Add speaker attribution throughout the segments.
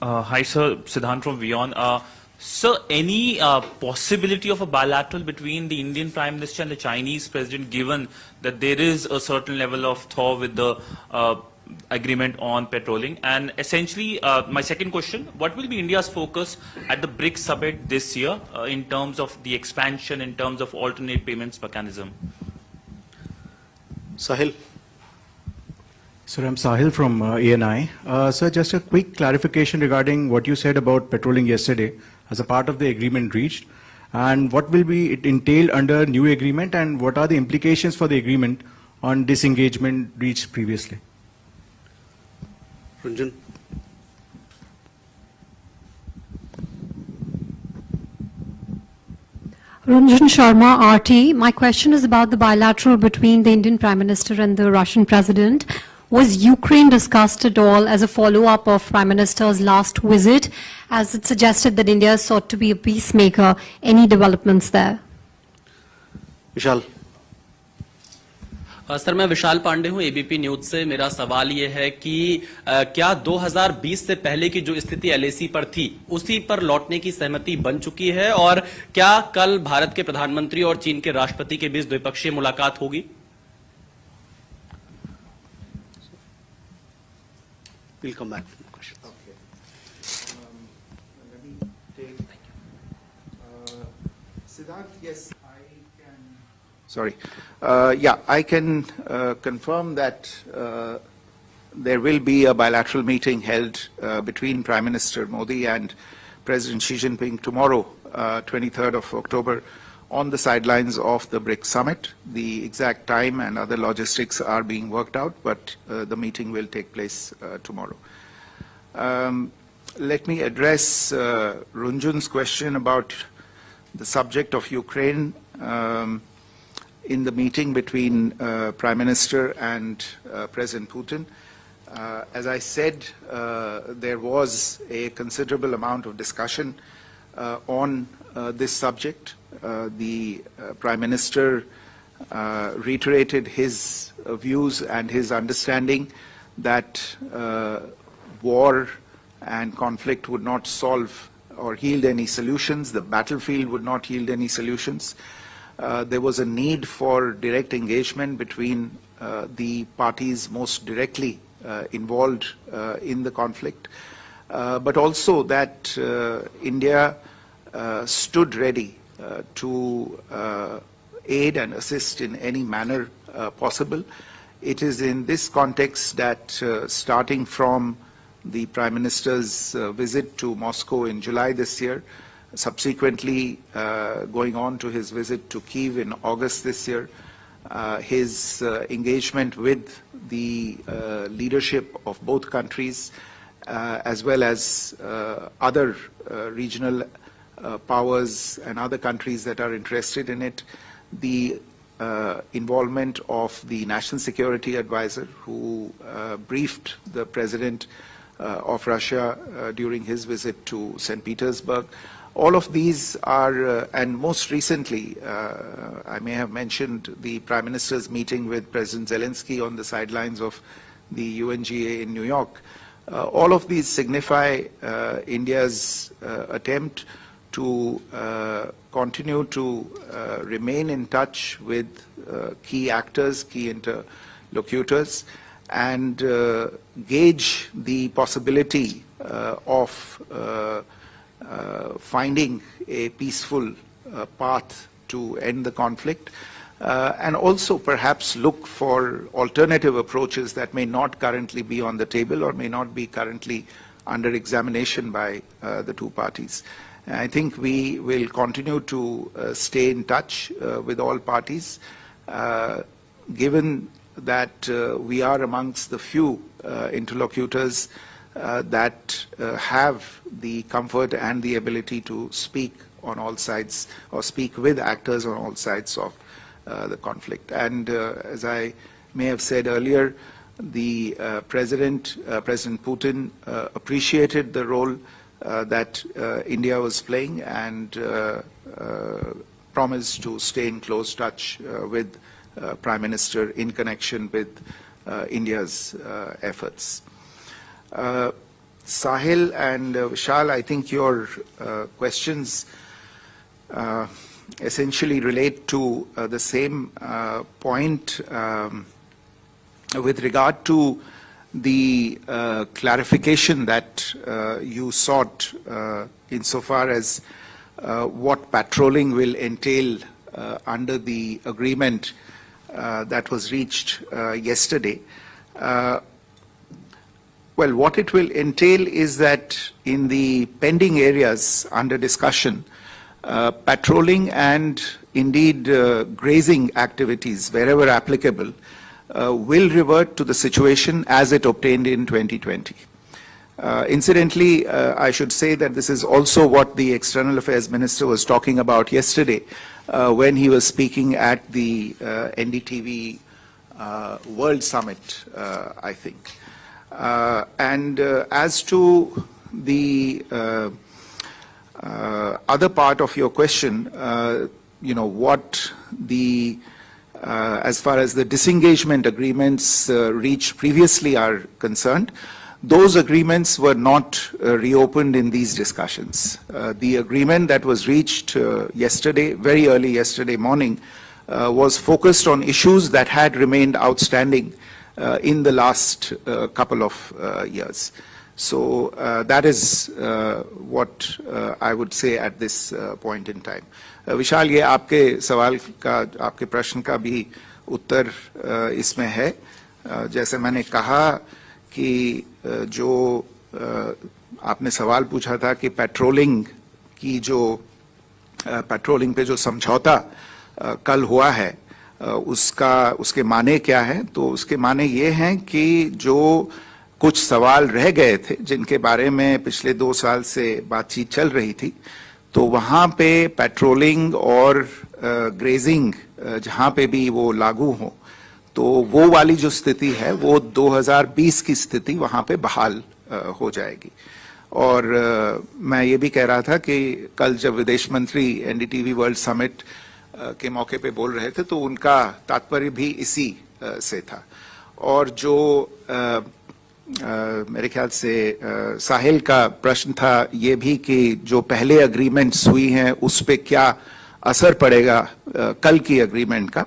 Speaker 1: Hi, sir. Siddhant from Vion. Sir, any possibility of a bilateral between the Indian Prime Minister and the Chinese President, given that there is a certain level of thaw with the agreement on petroling? And essentially, my second question, what will be India's focus at the BRICS summit this year in terms of the expansion, in terms of alternate payments mechanism?
Speaker 2: Sahil.
Speaker 3: Sir, I'm Sahil from ANI. Sir, just a quick clarification regarding what you said about petroling yesterday as a part of the agreement reached, and what will be it entailed under new agreement, and what are the implications for the agreement on disengagement reached previously?
Speaker 2: Ranjan.
Speaker 4: Ranjan Sharma, RT. My question is about the bilateral between the Indian Prime Minister and the Russian President. Was Ukraine discussed at all as a follow-up of Prime Minister's last visit, as it suggested that India sought to be a peacemaker? Any developments there?
Speaker 2: Vishal.
Speaker 5: Sir, मैं विशाल पांडे हूं ABP news से। मेरा सवाल ये है कि क्या 2020 से पहले की जो स्थिति एलएसी पर थी उसी पर लौटने की सहमति बन चुकी है, और क्या कल भारत के प्रधानमंत्री और चीन के राष्ट्रपति के बीच द्विपक्षीय मुलाकात होगी?
Speaker 2: We'll come back to the question.
Speaker 6: Okay. Let me take. Siddhant, yes, I can. Sorry. Yeah, I can confirm that there will be a bilateral meeting held between Prime Minister Modi and President Xi Jinping tomorrow, 23rd of October, on the sidelines of the BRICS summit. The exact time and other logistics are being worked out, but the meeting will take place tomorrow. Let me address Runjun's question about the subject of Ukraine in the meeting between Prime Minister and President Putin. As I said, there was a considerable amount of discussion on this subject. The Prime Minister reiterated his views and his understanding that war and conflict would not solve or yield any solutions. The battlefield would not yield any solutions. There was a need for direct engagement between the parties most directly involved in the conflict, but also that India stood ready to aid and assist in any manner possible. It is in this context that starting from the Prime Minister's visit to Moscow in July this year, subsequently going on to his visit to Kyiv in August this year, his engagement with the leadership of both countries, as well as other regional powers and other countries that are interested in it, the involvement of the National Security Advisor, who briefed the President of Russia during his visit to St. Petersburg. All of these are, and most recently, I may have mentioned the Prime Minister's meeting with President Zelensky on the sidelines of the UNGA in New York. All of these signify India's attempt to continue to remain in touch with key actors, key interlocutors, and gauge the possibility of finding a peaceful path to end the conflict, and also perhaps look for alternative approaches that may not currently be on the table or may not be currently under examination by the two parties. I think we will continue to stay in touch with all parties, given that we are amongst the few interlocutors that have the comfort and the ability to speak on all sides, or speak with actors on all sides of the conflict. And as I may have said earlier, the President Putin appreciated the role that India was playing, and promised to stay in close touch with Prime Minister in connection with India's efforts. Sahil and Vishal, I think your questions essentially relate to the same point with regard to the clarification that you sought insofar as what patrolling will entail under the agreement that was reached yesterday. Well, what it will entail is that in the pending areas under discussion, patrolling and indeed grazing activities, wherever applicable, will revert to the situation as it obtained in 2020. Incidentally, I should say that this is also what the External Affairs Minister was talking about yesterday when he was speaking at the NDTV World Summit, I think. And as to the other part of your question, what the as far as the disengagement agreements reached previously are concerned, those agreements were not reopened in these discussions. The agreement that was reached yesterday, very early yesterday morning, was focused on issues that had remained outstanding in the last couple of years. So that is what I would say at this point in time. विशाल, ये आपके सवाल का, आपके प्रश्न का भी उत्तर इसमें है. जैसे मैंने कहा कि जो आपने सवाल पूछा था कि पेट्रोलिंग पे जो समझौता कल हुआ है उसके माने क्या है, तो उसके माने ये हैं कि जो कुछ सवाल रह गए थे जिनके बारे में पिछले 2 साल से बातचीत चल रही थी, तो वहां पे पेट्रोलिंग और ग्रेजिंग जहां पे भी वो लागू हो, तो वो वाली जो स्थिति है वो 2020 की स्थिति वहां पे बहाल हो जाएगी. और मैं ये भी कह रहा था कि कल जब विदेश मंत्री एनडीटीवी वर्ल्ड समिट के मौके पे बोल रहे थे तो उनका तात्पर्य भी इसी से था. और जो मेरे ख्याल से साहिल का प्रश्न था ये भी कि जो पहले अग्रीमेंट्स हुई हैं उस पे क्या असर पड़ेगा कल की अग्रीमेंट का,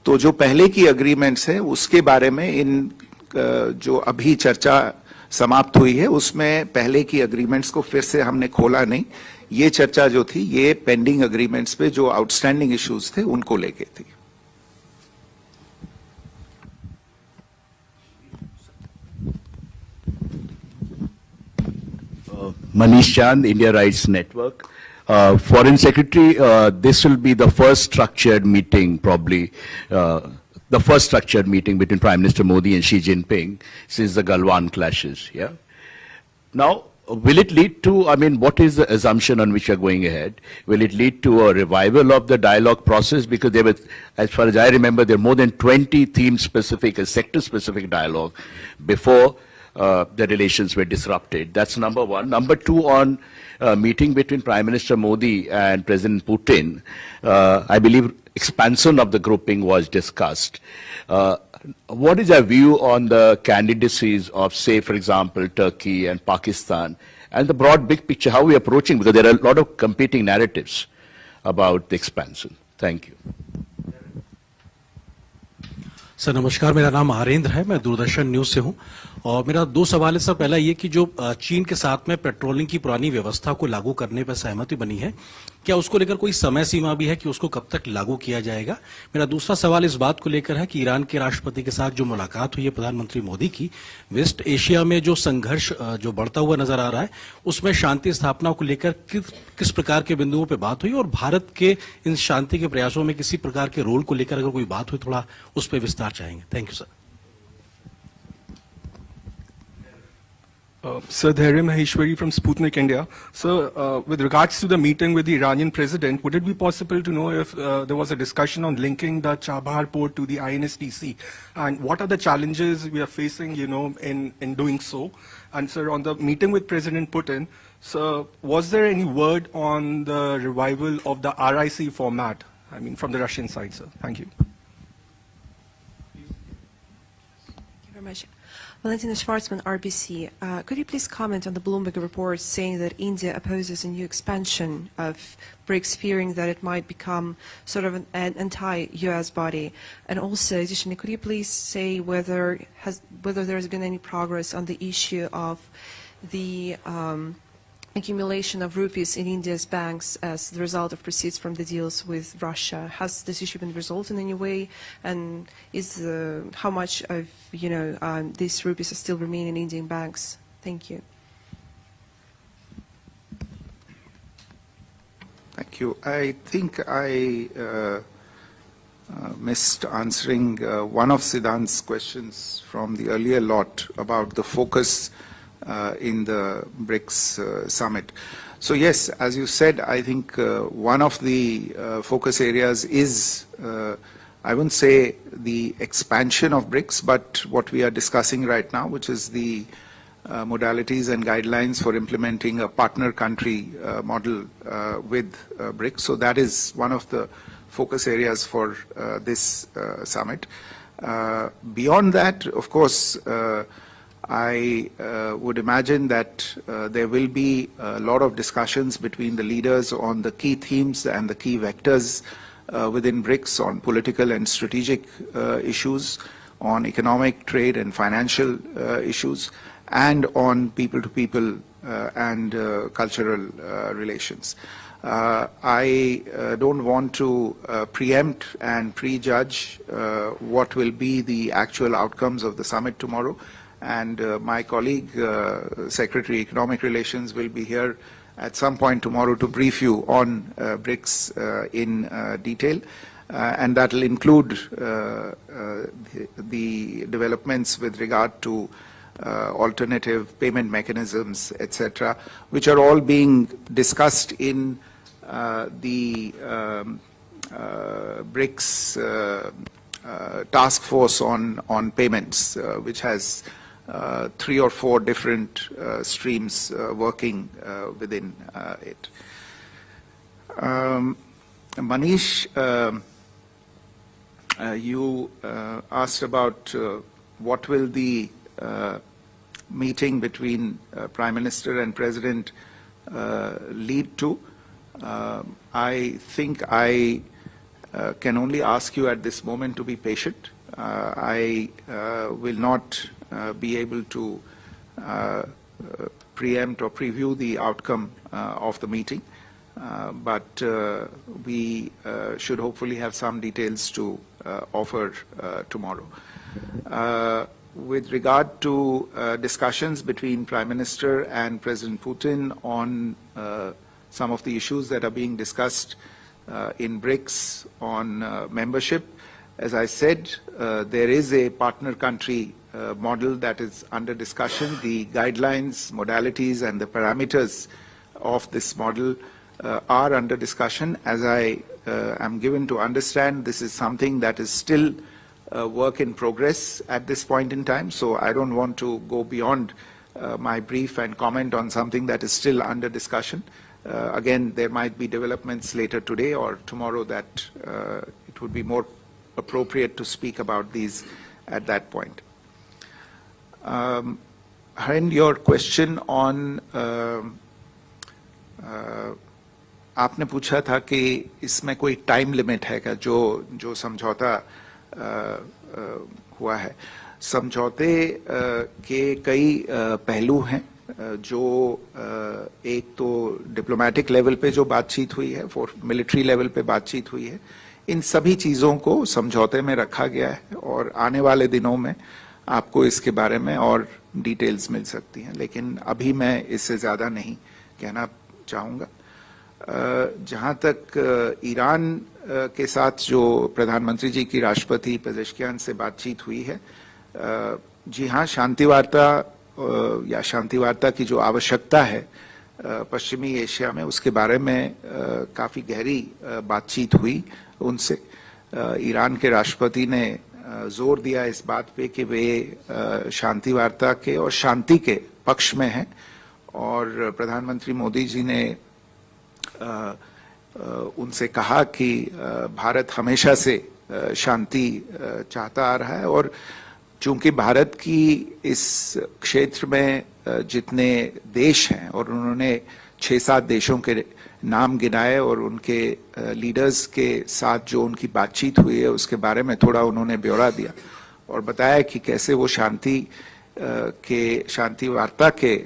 Speaker 6: तो जो पहले की अग्रीमेंट्स है उसके बारे में इन जो अभी चर्चा समाप्त हुई है उसमें पहले की अग्रीमेंट्स को फिर से हमने खोला नहीं. ये चर्चा जो थी ये पेंडिंग अग्रीमेंट्स पे जो आउटस्टैंडिंग इश्यूज थे उनको लेके थी.
Speaker 7: Manish Chand, India Rights Network. Foreign Secretary, this will be the first structured meeting, probably, the first structured meeting between Prime Minister Modi and Xi Jinping since the Galwan clashes, yeah? Now, will it lead to, I mean, what is the assumption on which we are going ahead? Will it lead to a revival of the dialogue process? Because there were, as far as I remember, there are more than 20 theme-specific, sector-specific dialogue before the relations were disrupted. That's number one. Number two, on meeting between Prime Minister Modi and President Putin, I believe expansion of the grouping was discussed. What is your view on the candidacies of, say, for example, Turkey and Pakistan, and the broad big picture, how we are approaching, because there are a lot of competing narratives about the expansion. Thank you.
Speaker 8: Sir नमस्कार, मेरा नाम आरेंद्र है, मैं Doordarshan news से हूं और मेरा 2 सवाल है सर. पहला ये कि जो चीन के साथ में पेट्रोलिंग की पुरानी व्यवस्था को लागू करने पर सहमति बनी है, क्या उसको लेकर कोई समय सीमा भी है कि उसको कब तक लागू किया जाएगा? मेरा दूसरा सवाल इस बात को लेकर है कि ईरान के राष्ट्रपति के साथ जो मुलाकात हुई है प्रधानमंत्री मोदी की, वेस्ट एशिया में जो संघर्ष जो बढ़ता हुआ नजर आ रहा है उसमें शांति स्थापना को लेकर किस प्रकार के बिंदुओं पर बात हुई और भारत के इन शांति के प्रयासों में किसी प्रकार के रोल को लेकर अगर कोई बात हुई, थोड़ा उस पर विस्तार चाहेंगे. Thank you sir.
Speaker 9: Sir, Dhairya Maheshwari from Sputnik India. Sir, with regards to the meeting with the Iranian president, would it be possible to know if there was a discussion on linking the Chabahar port to the INSTC? And what are the challenges we are facing, in doing so? And sir, on the meeting with President Putin, sir, was there any word on the revival of the RIC format? I mean, from the Russian side, sir. Thank you.
Speaker 10: Thank you very much. Valentina Schwartzman, RBC. Could you please comment on the Bloomberg report saying that India opposes a new expansion of BRICS, fearing that it might become sort of an anti-US body? And also, additionally, could you please say whether there has been any progress on the issue of the accumulation of rupees in India's banks as the result of proceeds from the deals with Russia? Has this issue been resolved in any way? And how much of these rupees are still remain in Indian banks? Thank you.
Speaker 6: Thank you. I think I missed answering one of Siddhant's questions from the earlier lot about the focus in the BRICS summit. So yes, as you said, I think one of the focus areas is, I wouldn't say the expansion of BRICS, but what we are discussing right now, which is the modalities and guidelines for implementing a partner country model with BRICS. So that is one of the focus areas for this summit. Beyond that, of course, I would imagine that there will be a lot of discussions between the leaders on the key themes and the key vectors within BRICS on political and strategic issues, on economic, trade and financial issues, and on people-to-people and cultural relations. I don't want to preempt and prejudge what will be the actual outcomes of the summit tomorrow. And my colleague, Secretary Economic Relations, will be here at some point tomorrow to brief you on BRICS in detail. And that will include the developments with regard to alternative payment mechanisms, etc., which are all being discussed in the BRICS task force on payments, which has 3 or 4 different streams working within it. Manish, you asked about what will the meeting between Prime Minister and President lead to. I think I can only ask you at this moment to be patient. I will not be able to preempt or preview the outcome of the meeting, but we should hopefully have some details to offer tomorrow. With regard to discussions between Prime Minister and President Putin on some of the issues that are being discussed in BRICS on membership, as I said, there is a partner country model that is under discussion. The guidelines, modalities, and the parameters of this model are under discussion. As I am given to understand, this is something that is still a work in progress at this point in time, so I don't want to go beyond my brief and comment on something that is still under discussion. Again, there might be developments later today or tomorrow that it would be more appropriate to speak about these at that point. Haren, your question on आपने पूछा था कि इसमें कोई time limit है क्या जो समझौता हुआ है. समझौते के कई पहलू हैं. जो एक तो डिप्लोमेटिक लेवल पे जो बातचीत हुई है, फॉर मिलिट्री लेवल पे बातचीत हुई है, इन सभी चीज़ों को समझौते में रखा गया है और आने वाले दिनों में आपको इसके बारे में और डिटेल्स मिल सकती हैं, लेकिन अभी मैं इससे ज़्यादा नहीं कहना चाहूँगा. जहाँ तक ईरान के साथ जो प्रधानमंत्री जी की राष्ट्रपति पेजेश्कियान से बातचीत हुई है, जी हाँ, शांति वार्ता की जो आवश्यकता है पश्चिमी एशिया में, उसके बारे में काफ़ी गहरी बातचीत हुई उनसे. ईरान के राष्ट्रपति ने जोर दिया इस बात पे कि वे शांति वार्ता के और शांति के पक्ष में हैं, और प्रधानमंत्री मोदी जी ने उनसे कहा कि भारत हमेशा से शांति चाहता आ रहा है और चूंकि भारत की इस क्षेत्र में जितने देश हैं और उन्होंने 6-7 देशों के नाम गिनाए और उनके लीडर्स के साथ जो उनकी बातचीत हुई है उसके बारे में थोड़ा उन्होंने ब्यौरा दिया और बताया कि कैसे वो शांति वार्ता के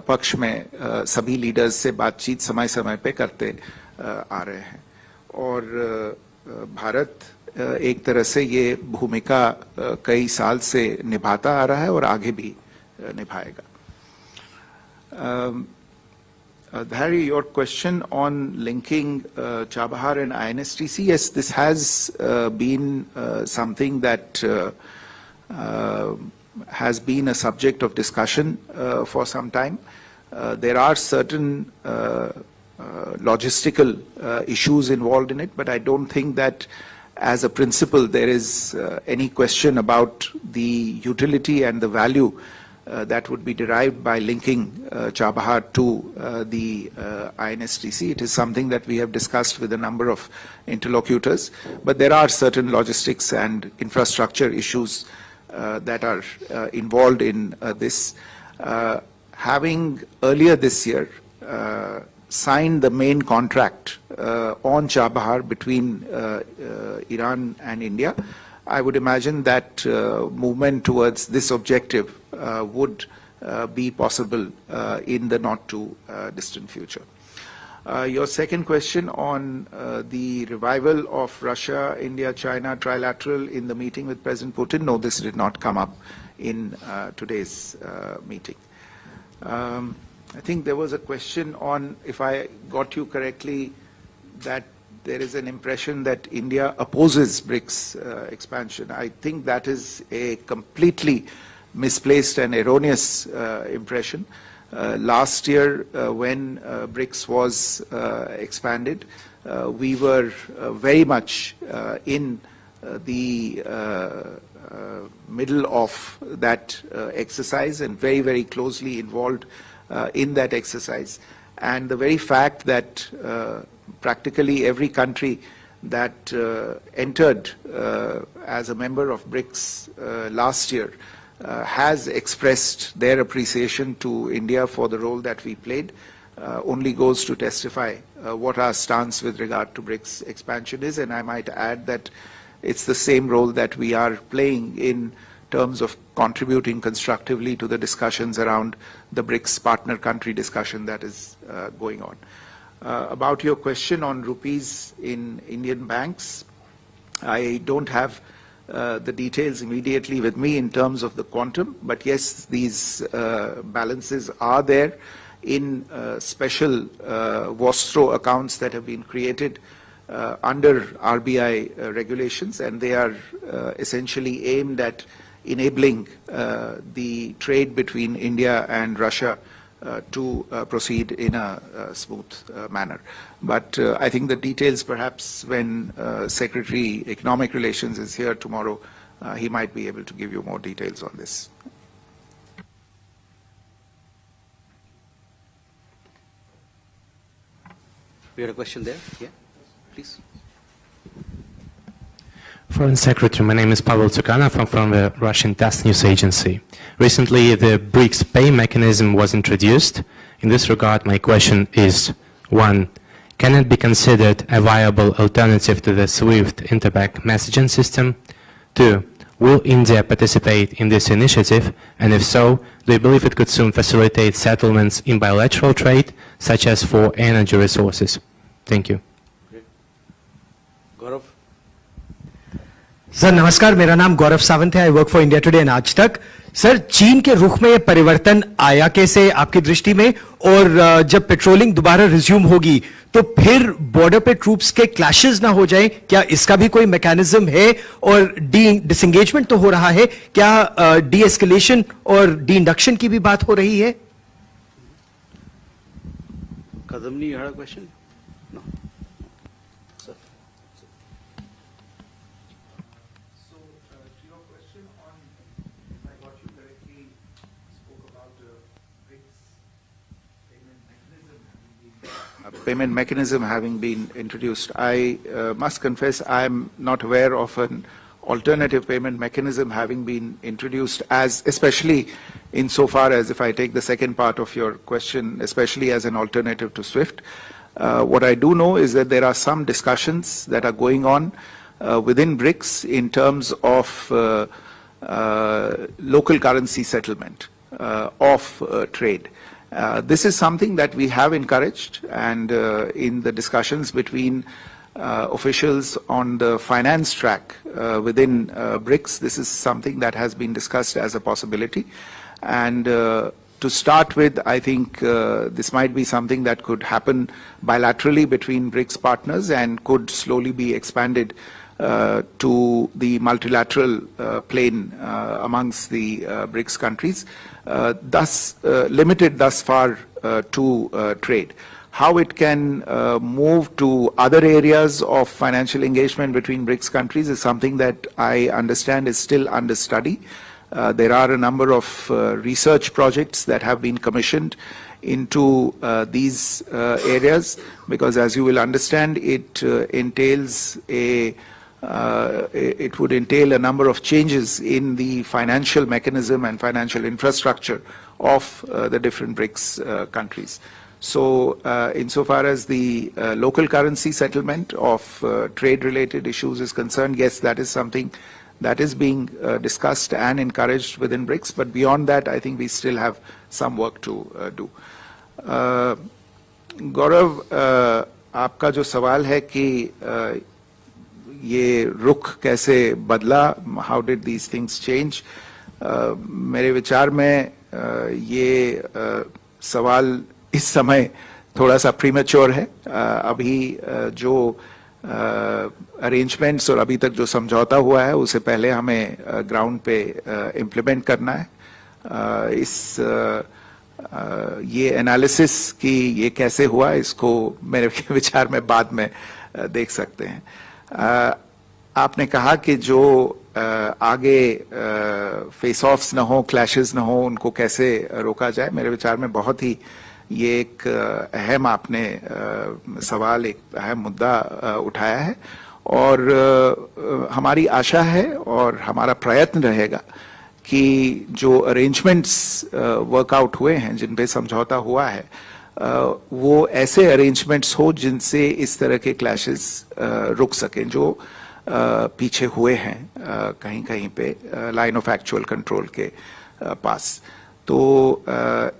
Speaker 6: पक्ष में सभी लीडर्स से बातचीत समय समय पे करते आ रहे हैं और भारत एक तरह से ये भूमिका कई साल से निभाता आ रहा है और आगे भी निभाएगा. Dhari, your question on linking Chabahar and INSTC, yes, this has been something that has been a subject of discussion for some time. There are certain logistical issues involved in it, but I don't think that as a principle there is any question about the utility and the value that would be derived by linking Chabahar to the INSTC. It is something that we have discussed with a number of interlocutors, but there are certain logistics and infrastructure issues that are involved in this. Having earlier this year signed the main contract on Chabahar between Iran and India, I would imagine that movement towards this objective would be possible in the not too distant future. Your second question on the revival of Russia, India, China trilateral in the meeting with President Putin, no, this did not come up in today's meeting. I think there was a question on, if I got you correctly, that there is an impression that India opposes BRICS expansion. I think that is a completely misplaced and erroneous impression. Last year, when BRICS was expanded, we were very much in the middle of that exercise and very, very closely involved in that exercise. And the very fact that practically every country that entered as a member of BRICS last year has expressed their appreciation to India for the role that we played only goes to testify what our stance with regard to BRICS expansion is. And I might add that it's the same role that we are playing in terms of contributing constructively to the discussions around the BRICS partner country discussion that is going on. About your question on rupees in Indian banks, I don't have the details immediately with me in terms of the quantum, but yes, these balances are there in special Vostro accounts that have been created under RBI regulations, and they are essentially aimed at enabling the trade between India and Russia to proceed in a smooth manner. But I think the details, perhaps when Secretary Economic Relations is here tomorrow, he might be able to give you more details on this.
Speaker 2: We had a question there. Yeah, please.
Speaker 11: Foreign Secretary, my name is Pavel Tsukanov. I'm from the Russian TASS news agency. Recently, the BRICS pay mechanism was introduced. In this regard, my question is, 1, can it be considered a viable alternative to the SWIFT interbank messaging system? 2, will India participate in this initiative? And if so, do you believe it could soon facilitate settlements in bilateral trade, such as for energy resources? Thank you.
Speaker 2: Gaurav?
Speaker 12: Sir नमस्कार, मेरा नाम गौरव सावंत है. I work for India today and आज तक. Sir, चीन के रुख में ये परिवर्तन आया कैसे आपकी दृष्टि में, और जब पेट्रोलिंग दोबारा रिज्यूम होगी तो फिर बॉर्डर पे ट्रूप्स के क्लैशेस ना हो जाए, क्या इसका भी कोई मैकेनिज्म है? और डिसएंगेजमेंट तो हो रहा है, क्या डी एस्केलेशन और डी इंडक्शन की भी बात हो रही है?
Speaker 2: Kazan, you had a question? No. Sir.
Speaker 6: So, to your question on, if I got you correctly, spoke about BRICS payment mechanism having been introduced. I must confess I am not aware of an alternative payment mechanism having been introduced, as especially insofar as, if I take the second part of your question, especially as an alternative to SWIFT. What I do know is that there are some discussions that are going on within BRICS in terms of local currency settlement of trade. This is something that we have encouraged, and in the discussions between officials on the finance track within BRICS, this is something that has been discussed as a possibility. And to start with, I think this might be something that could happen bilaterally between BRICS partners and could slowly be expanded to the multilateral plane amongst the BRICS countries, thus limited thus far to trade. How it can move to other areas of financial engagement between BRICS countries is something that I understand is still under study. There are a number of research projects that have been commissioned into these areas, because as you will understand, it entails it would entail a number of changes in the financial mechanism and financial infrastructure of the different BRICS countries. So insofar as the local currency settlement of trade-related issues is concerned, yes, that is something that is being discussed and encouraged within BRICS, but beyond that, I think we still have some work to do. Gaurav, आपका जो सवाल है कि ये रुख कैसे बदला, how did these things change? मेरे विचार में ये सवाल इस समय थोड़ा सा प्रीमेच्योर है. अभी जो अरेंजमेंट्स और अभी तक जो समझौता हुआ है उसे पहले हमें ग्राउंड पे इम्प्लीमेंट करना है. ये एनालिसिस कि ये कैसे हुआ, इसको मेरे विचार में बाद में देख सकते हैं. आपने कहा कि जो आगे फेस ऑफ्स न हो, क्लैशेस न हो, उनको कैसे रोका जाए. मेरे विचार में बहुत ही ये एक अहम आपने सवाल, एक अहम मुद्दा उठाया है, और हमारी आशा है और हमारा प्रयत्न रहेगा कि जो अरेंजमेंट्स वर्कआउट हुए हैं, जिन पे समझौता हुआ है, वो ऐसे अरेंजमेंट्स हो जिनसे इस तरह के क्लैशेस रुक सकें जो पीछे हुए हैं कहीं कहीं पे लाइन ऑफ एक्चुअल कंट्रोल के पास. तो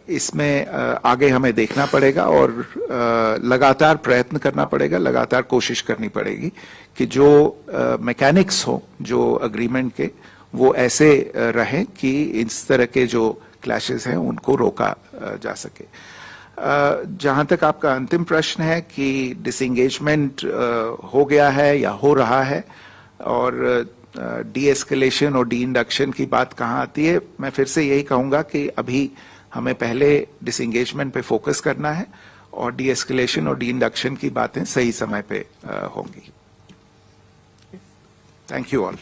Speaker 6: इसमें आगे हमें देखना पड़ेगा और लगातार प्रयत्न करना पड़ेगा, लगातार कोशिश करनी पड़ेगी कि जो मैकेनिक्स हो जो अग्रीमेंट के, वो ऐसे रहें कि इस तरह के जो क्लैशेस हैं उनको रोका जा सके. जहां तक आपका अंतिम प्रश्न है कि डिसएंगेजमेंट हो गया है या हो रहा है और डी एस्केलेशन और डी इंडक्शन की बात कहाँ आती है, मैं फिर से यही कहूंगा कि अभी हमें पहले डिसएंगेजमेंट पे फोकस करना है और डी एस्केलेशन और डी इंडक्शन की बातें सही समय पे होंगी. Thank you all.